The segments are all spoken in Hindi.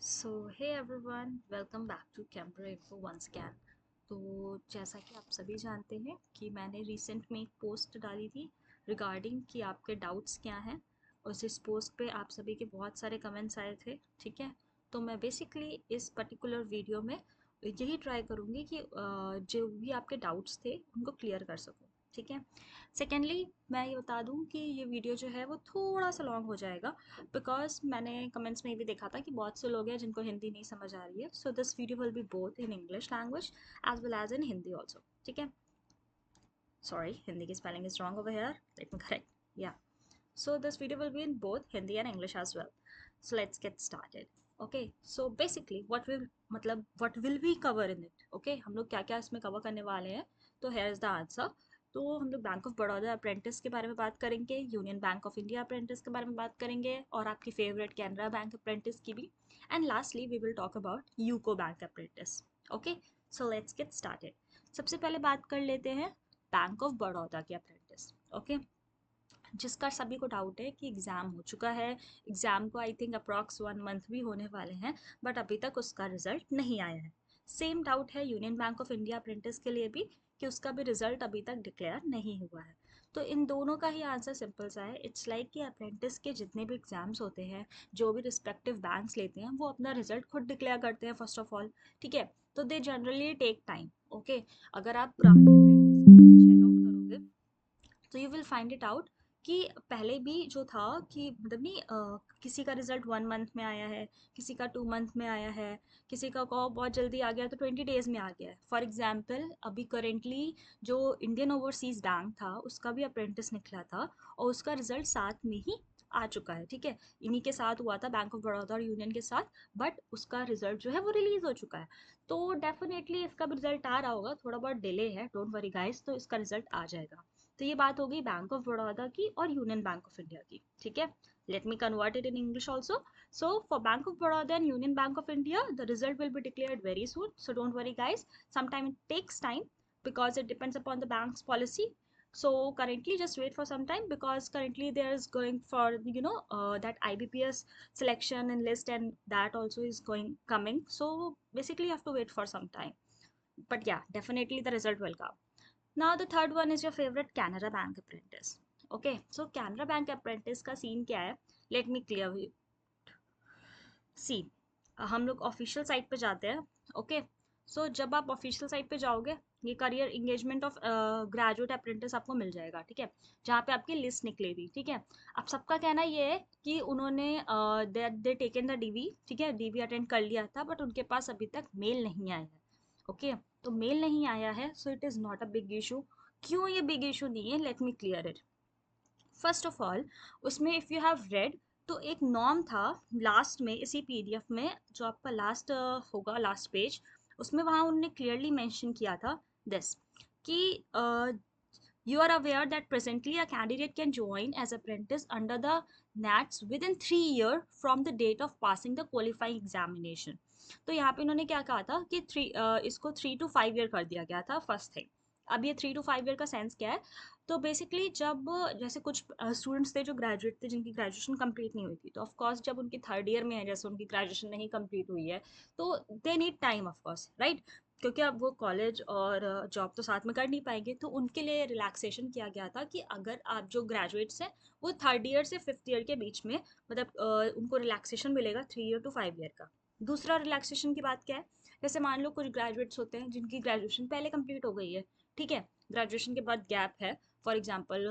So hey everyone, welcome back to Cambra info once again. तो जैसा कि आप सभी जानते हैं कि मैंने रिसेंट में एक पोस्ट डाली थी रिगार्डिंग कि आपके डाउट्स क्या हैं। उस इस पोस्ट पे आप सभी के बहुत सारे कमेंट्स आए थे। ठीक है, तो मैं बेसिकली इस पर्टिकुलर वीडियो में यही ट्राई करूँगी कि जो भी आपके डाउट्स थे उनको क्लियर कर सकूँ। ठीक है, सेकेंडली मैं ये बता दूँ कि ये वीडियो जो है वो थोड़ा सा लॉन्ग हो जाएगा बिकॉज मैंने कमेंट्स में भी देखा था कि बहुत से लोग हैं जिनको हिंदी नहीं समझ आ रही है। So this video will be both in English language as well as in Hindi also. ठीक है, सॉरी, हिंदी की spelling is wrong over here, let me correct. Yeah, so this video will be in both Hindi and English as well. So let's get started. Okay, so basically what will we cover in it? Okay, हम लोग क्या क्या इसमें कवर करने वाले हैं, तो here is the answer. तो हम लोग बैंक ऑफ बड़ौदा अप्रेंटिस के बारे में बात करेंगे, union bank of India apprentice के बारे में बात करेंगे, और आपकी फेवरेट कैनरा बैंक अप्रेंटिस की भी। And lastly we will talk about UCO bank apprentice. Okay, so let's get started. सबसे पहले बात कर लेते हैं बैंक ऑफ बड़ौदा के अप्रेंटिस। ओके, जिसका सभी को डाउट है कि एग्ज़ाम हो चुका है। एग्ज़ाम को आई थिंक अप्रॉक्स 1 मंथ भी होने वाले हैं, बट अभी तक उसका रिजल्ट नहीं आया है। सेम डाउट है union bank of India apprentice के लिए भी कि उसका भी रिजल्ट अभी तक डिक्लेयर नहीं हुआ है। तो इन दोनों का ही आंसर सिंपल सा है। इट्स लाइक कि अप्रेंटिस के जितने भी एग्जाम्स होते हैं, जो भी रिस्पेक्टिव बैंक्स लेते हैं, वो अपना रिजल्ट खुद डिक्लेयर करते हैं फर्स्ट ऑफ ऑल। ठीक है, तो they generally take time. Okay, अगर आप पुराने अप्रेंटिस के चेकआउट करोगे तो you will find it out कि पहले भी जो था कि मतलब नहीं, किसी का रिजल्ट 1 मंथ में आया है, किसी का 2 मंथ में आया है, किसी का को बहुत जल्दी आ गया तो 20 डेज में आ गया है। फॉर एग्जाम्पल अभी करेंटली जो इंडियन ओवरसीज बैंक था उसका भी अप्रेंटिस निकला था और उसका रिजल्ट साथ में ही आ चुका है। ठीक है, इन्हीं के साथ हुआ था, बैंक ऑफ बड़ौदा और यूनियन के साथ, बट उसका रिजल्ट जो है वो रिलीज हो चुका है। तो डेफिनेटली इसका भी रिजल्ट आ रहा होगा, थोड़ा बहुत डिले है, डोंट वरी गाइस, तो इसका रिजल्ट आ जाएगा। तो ये बात हो गई बैंक ऑफ बड़ौदा की और यूनियन बैंक ऑफ इंडिया की। ठीक है, let me convert it in English also. So for bank of Baroda and union bank of India the result will be declared very soon, so don't worry guys. Sometime it takes time because it depends upon the bank's policy. So currently just wait for some time because currently there is going for that IBPS selection and list, and that also is coming. So basically you have to wait for some time, but yeah, definitely the result will come. Now the third one is your favorite Canara Bank apprentice. Okay, so Canara Bank apprentice का सीन क्या है, let me clear you. सी, हम लोग ऑफिशियल साइट पे जाते हैं। ओके, सो जब आप ऑफिशियल साइट पे जाओगे, ये career engagement of graduate apprentice आपको मिल जाएगा। ठीक है, जहाँ पे आपकी लिस्ट निकलेगी। ठीक है, अब सबका कहना ये है कि उन्होंने दे टेकन द डीवी। ठीक है, डीवी अटेंड कर लिया था बट उनके पास अभी तक मेल नहीं आया है। ओके, तो मेल नहीं आया है, so it is not a big issue. क्यों ये बिग इशू नहीं है, let me clear it. First of all, उसमें इफ़ यू हैव रेड, तो एक नॉर्म था लास्ट में इसी पीडीएफ में, जो आपका लास्ट होगा, लास्ट पेज, उसमें वहाँ उन्होंने क्लियरली मेंशन किया था दिस कि you are aware that presently a candidate can join as apprentice under the NATS within 3 years from the date of passing the qualifying examination. तो यहाँ पे इन्होंने क्या कहा था कि इसको 3 to 5 year कर दिया गया था फर्स्ट थिंग। अब ये 3 to 5 year का सेंस क्या है, तो बेसिकली जब जैसे कुछ स्टूडेंट्स थे जो ग्रेजुएट थे, जिनकी ग्रेजुएशन कंप्लीट नहीं हुई थी, तो ऑफ कोर्स जब उनकी थर्ड ईयर में है, जैसे उनकी ग्रेजुएशन नहीं कंप्लीट हुई है, तो they need time of course, right, क्योंकि अब वो कॉलेज और जॉब तो साथ में कर नहीं पाएंगे। तो उनके लिए रिलैक्सेशन किया गया था कि अगर आप जो ग्रेजुएट्स हैं वो थर्ड ईयर से फिफ्थ ईयर के बीच में, मतलब उनको रिलैक्सेशन मिलेगा 3 year to 5 year का। दूसरा रिलैक्सेशन की बात क्या है, जैसे मान लो कुछ ग्रेजुएट्स होते हैं जिनकी ग्रेजुएशन पहले कंप्लीट हो गई है। ठीक है, ग्रेजुएशन के बाद गैप है, फॉर एग्जाम्पल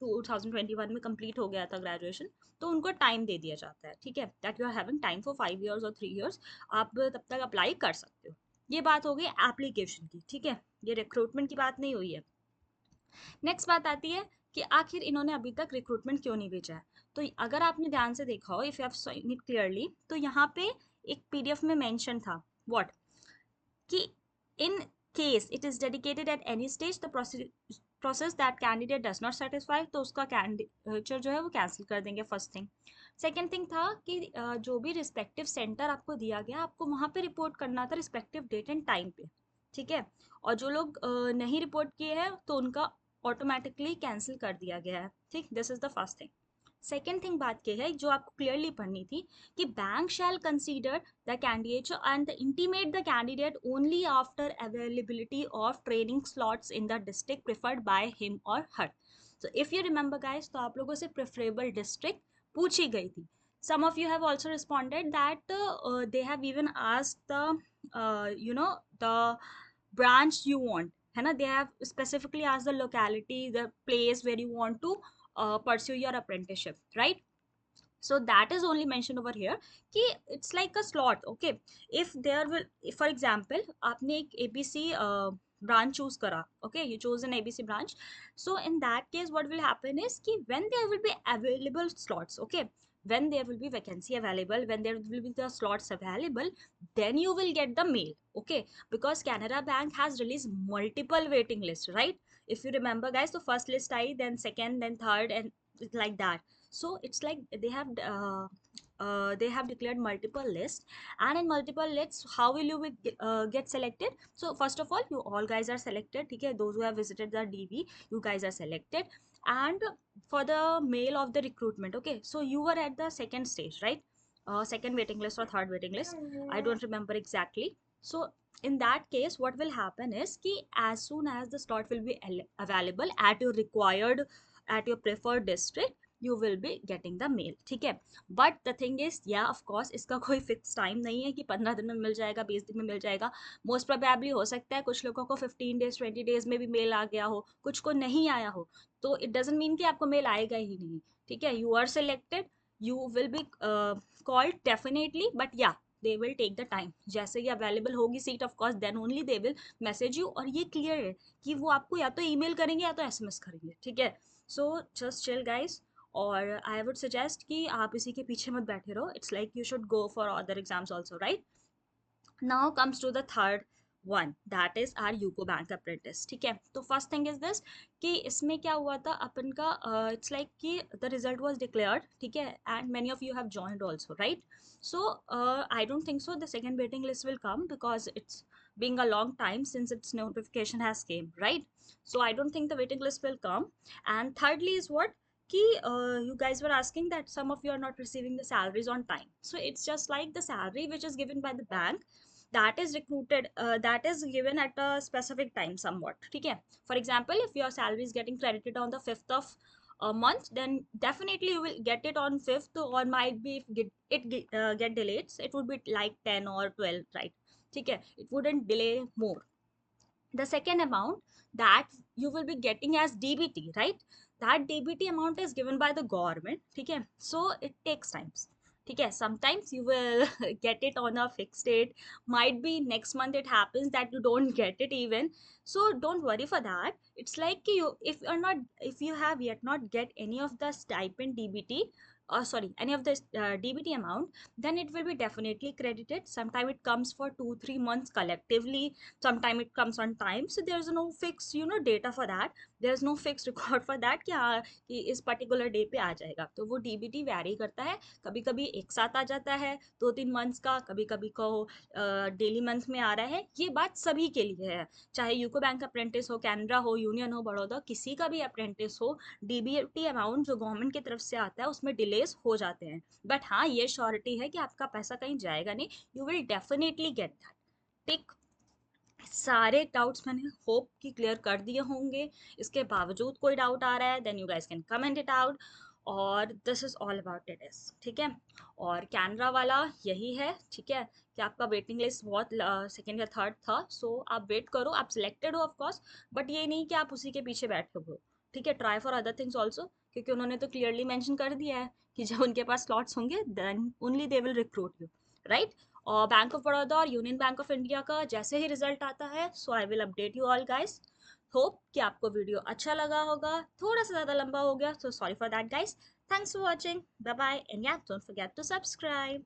2021 में कंप्लीट हो गया था ग्रेजुएशन, तो उनको टाइम दे दिया जाता है। ठीक है, that you are having time for 5 years और 3 years, आप तब तक अप्लाई कर सकते हो। ये बात हो गई एप्लीकेशन की। ठीक है, ये रिक्रूटमेंट की बात नहीं हुई है। नेक्स्ट बात आती है कि आखिर इन्होंने अभी तक रिक्रूटमेंट क्यों नहीं भेजा है। तो अगर आपने ध्यान से देखा हो, if you have seen it clearly, तो यहाँ पे एक पीडीएफ में मेंशन था व्हाट, कि in case it is dedicated at any stage the process that candidate does not satisfy, तो उसका कैंडिडेचर जो है वो कैंसिल कर देंगे, फर्स्ट थिंग। सेकेंड थिंग था कि जो भी रिस्पेक्टिव सेंटर आपको दिया गया, आपको वहाँ पे रिपोर्ट करना था रिस्पेक्टिव डेट एंड टाइम पे। ठीक है, और जो लोग नहीं रिपोर्ट किए हैं तो उनका ऑटोमेटिकली कैंसिल कर दिया गया है। ठीक, this is the first thing. Second thing बात की है जो आपको क्लियरली पढ़नी थी कि bank shall consider the candidate and intimate the candidate only after availability of training slots in the district preferred by him और her. So if you remember guys, तो आप लोगों से प्रेफरेबल डिस्ट्रिक्ट पूछी गई थी. some of you have also responded that they have even asked the the branch you want, है ना. they have specifically asked the locality, the place where you want to pursue your apprenticeship, right? So that is only mentioned over here कि it's like a slot. Okay, if there will, if for example आपने एक abc branch choose करा, okay, you chose an abc branch. So in that case what will happen is कि when there will be available slots, okay, when there will be vacancy available, when there will be the slots available, then you will get the mail. Okay, because Canara Bank has released multiple waiting lists, right? If you remember guys, the first list I, then second, then third, and like that. So it's like they have declared multiple lists, and in multiple lists how will you get selected? So first of all, you all guys are selected, okay, those who have visited the dv, you guys are selected. And for the mail of the recruitment, okay, so you were at the second stage, right? Second waiting list or third waiting list, I don't remember exactly. So in that case what will happen is कि as soon as the slot will be available at your required, at your preferred district, you will be getting the mail, ठीक है. बट द थिंग इज, या ऑफ कोर्स इसका कोई फिक्स टाइम नहीं है कि 15 दिन में मिल जाएगा, 20 दिन में मिल जाएगा. मोस्ट प्रोबेबली हो सकता है कुछ लोगों को 15 डेज 20 डेज में भी मेल आ गया हो, कुछ को नहीं आया हो. तो इट डजेंट मीन कि आपको मेल आएगा ही नहीं, ठीक है. You are selected, you will be called definitely, but या they will take the time. जैसे ही अवेलेबल होगी seat, of course then only they will message you. और ये क्लियर है कि वो आपको या तो ईमेल करेंगे या तो एसएमएस करेंगे, ठीक है. So just chill guys. और आई वुड सजेस्ट कि आप इसी के पीछे मत बैठे रहो. It's like you should go for other exams also, right? Now comes to the third one, that is our UCO bank apprentice, ठीक है. तो फर्स्ट थिंग इज दिस कि इसमें क्या हुआ था अपन का, इट्स लाइक कि द रिजल्ट वाज डिक्लेयर्ड, ठीक है, and many of you have joined also, right? So I don't think so the second waiting list will come because it's being a long time since its notification has came, right? So I don't think the waiting list will come. And thirdly is what, कि you guys were asking that some of you are not receiving the salaries on time. So it's just like the salary which is given by the bank, that is recruited, that is given at a specific time somewhat, ठीक है. For example, if your salary is getting credited on the 5th of a month, then definitely you will get it on 5th, or might be if get delayed, it would be like 10 or 12, right? ठीक है, it wouldn't delay more. The second amount that you will be getting as dbt, right? That dbt amount is given by the government, ठीक है. So it takes times, ठीक है. Sometimes you will get it on a fixed date, might be next month it happens that you don't get it even. So don't worry for that. It's like you, if you're not, if you have yet not get any of the stipend dbt, sorry, any of the dbt amount, then it will be definitely credited. Sometime it comes for 2-3 months collectively, sometime it comes on time. So there's no fixed data for that. There's no fixed record for that कि हाँ कि इस पर्टिकुलर डे पे आ जाएगा. तो वो डीबीटी वैरी करता है, कभी कभी एक साथ आ जाता है 2-3 मंथ्स का, कभी कभी को डेली मंथ में आ रहा है. ये बात सभी के लिए है, चाहे यूको बैंक अप्रेंटिस हो, कैनरा हो, यूनियन हो, बड़ौदा, किसी का भी अप्रेंटिस हो. डीबीटी अमाउंट जो गवर्नमेंट की तरफ से आता है उसमें डिलेस हो जाते हैं, बट हाँ ये श्योरिटी है कि आपका पैसा कहीं जाएगा नहीं. You will definitely get that. टिक. सारे डाउट्स मैंने होप कि क्लियर कर दिए होंगे. इसके बावजूद कोई डाउट आ रहा है, then you guys can comment it out. और this is all about it is, ठीक है. और कैनरा वाला यही है, ठीक है, कि आपका वेटिंग लिस्ट बहुत सेकेंड या थर्ड था. सो आप वेट करो, आप सिलेक्टेड हो ऑफकोर्स, बट ये नहीं कि आप उसी के पीछे बैठे हो, ठीक है. Try for other things also, क्योंकि उन्होंने तो क्लियरली मैंशन कर दिया है कि जब उनके पास स्लॉट्स होंगे then only they will recruit you, right? और बैंक ऑफ बड़ौदा और यूनियन बैंक ऑफ इंडिया का जैसे ही रिजल्ट आता है, so I will update you all guys. Hope कि आपको वीडियो अच्छा लगा होगा. थोड़ा सा ज़्यादा लंबा हो गया, so sorry for that guys. Thanks for watching, bye bye, and yeah don't forget to subscribe.